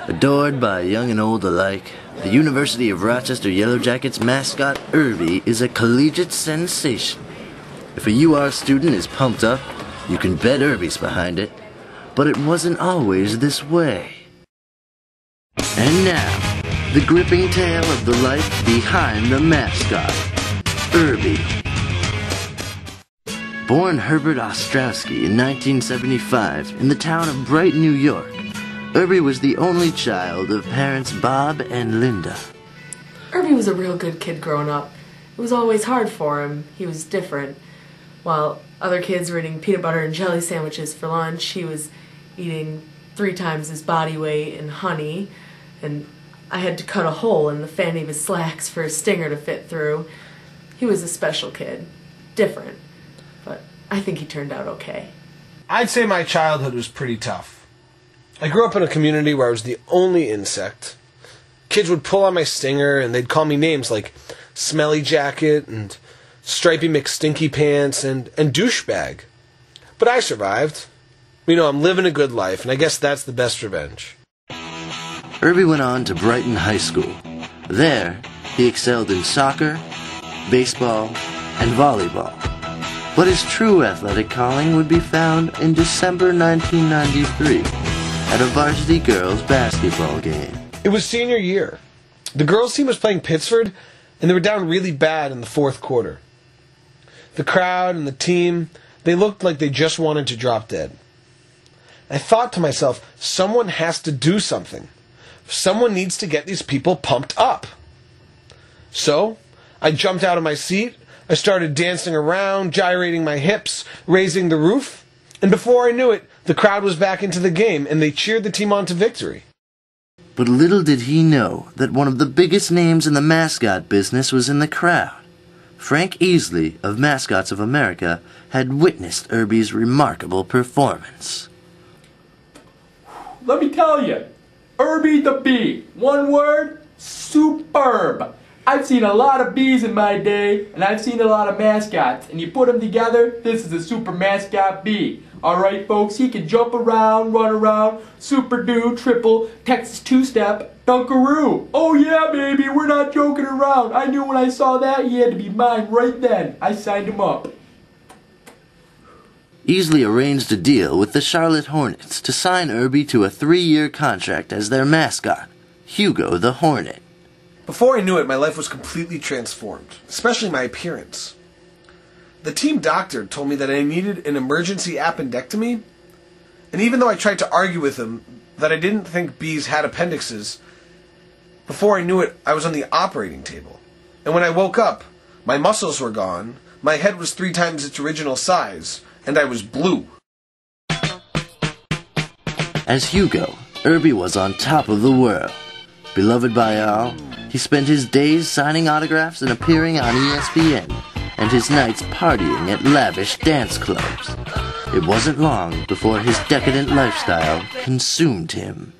Adored by young and old alike, the University of Rochester Yellowjackets mascot URBee is a collegiate sensation. If a UR student is pumped up, you can bet URBee's behind it. But it wasn't always this way. And now, the gripping tale of the life behind the mascot, URBee. Born Herbert Ostrowski in 1975 in the town of Brighton, New York, URBee was the only child of parents Bob and Linda. URBee was a real good kid growing up. It was always hard for him. He was different. While other kids were eating peanut butter and jelly sandwiches for lunch, he was eating 3 times his body weight in honey, and I had to cut a hole in the fanny of his slacks for a stinger to fit through. He was a special kid. Different. But I think he turned out okay. I'd say my childhood was pretty tough. I grew up in a community where I was the only insect. Kids would pull on my stinger and they'd call me names like Smelly Jacket and Stripey McStinky Pants and douchebag. But I survived. You know, I'm living a good life, and I guess that's the best revenge. URBee went on to Brighton High School. There, he excelled in soccer, baseball, and volleyball. But his true athletic calling would be found in December 1993 at a varsity girls basketball game. It was senior year. The girls' team was playing Pittsford, and they were down really bad in the fourth quarter. The crowd and the team, they looked like they just wanted to drop dead. I thought to myself, someone has to do something. Someone needs to get these people pumped up. So, I jumped out of my seat, I started dancing around, gyrating my hips, raising the roof, and before I knew it, the crowd was back into the game, and they cheered the team on to victory. But little did he know that one of the biggest names in the mascot business was in the crowd. Frank Easley of Mascots of America had witnessed URBee's remarkable performance. Let me tell you, URBee the bee. One word, superb. I've seen a lot of bees in my day, and I've seen a lot of mascots, and you put them together, this is a super mascot bee. Alright folks, he can jump around, run around, super do, triple, Texas two-step, dunkaroo. Oh yeah baby, we're not joking around. I knew when I saw that he had to be mine right then. I signed him up. Easley arranged a deal with the Charlotte Hornets to sign URBee to a 3-year contract as their mascot, Hugo the Hornet. Before I knew it, my life was completely transformed, especially my appearance. The team doctor told me that I needed an emergency appendectomy, and even though I tried to argue with him that I didn't think bees had appendixes, before I knew it, I was on the operating table. And when I woke up, my muscles were gone, my head was 3 times its original size, and I was blue. As Hugo, URBee was on top of the world. Beloved by all, he spent his days signing autographs and appearing on ESPN, and his nights partying at lavish dance clubs. It wasn't long before his decadent lifestyle consumed him.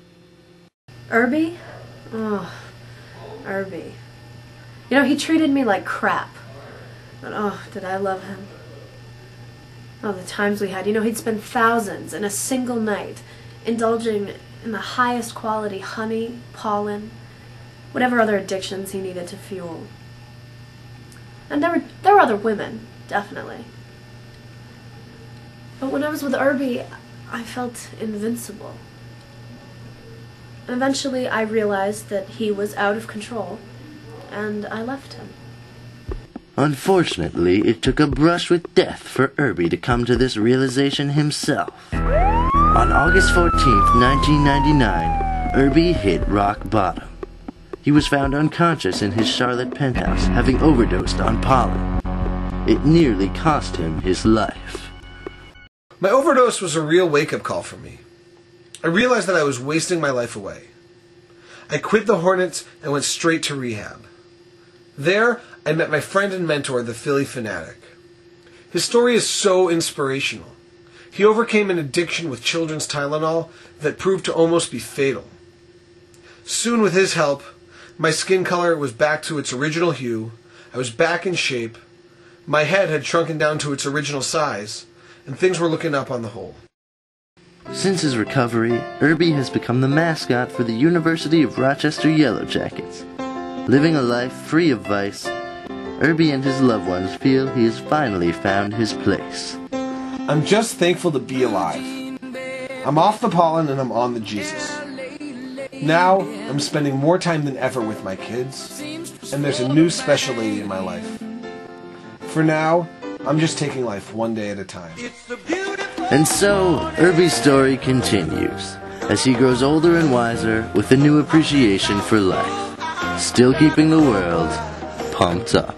URBee? Oh, URBee. You know, he treated me like crap. But oh, did I love him. Oh, the times we had. You know, he'd spend thousands in a single night indulging in the highest quality honey, pollen, whatever other addictions he needed to fuel. And there were other women, definitely. But when I was with URBee, I felt invincible. And eventually I realized that he was out of control, and I left him. Unfortunately, it took a brush with death for URBee to come to this realization himself. On August 14th, 1999, URBee hit rock bottom. He was found unconscious in his Charlotte penthouse, having overdosed on pollen. It nearly cost him his life. My overdose was a real wake-up call for me. I realized that I was wasting my life away. I quit the Hornets and went straight to rehab. There, I met my friend and mentor, the Philly Fanatic. His story is so inspirational. He overcame an addiction with children's Tylenol that proved to almost be fatal. Soon, with his help, my skin color was back to its original hue, I was back in shape, my head had shrunken down to its original size, and things were looking up on the whole. Since his recovery, URBee has become the mascot for the University of Rochester Yellowjackets. Living a life free of vice, URBee and his loved ones feel he has finally found his place. I'm just thankful to be alive. I'm off the pollen and I'm on the Jesus. Now, I'm spending more time than ever with my kids, and there's a new special lady in my life. For now, I'm just taking life one day at a time. And so, URBee's story continues, as he grows older and wiser with a new appreciation for life, still keeping the world pumped up.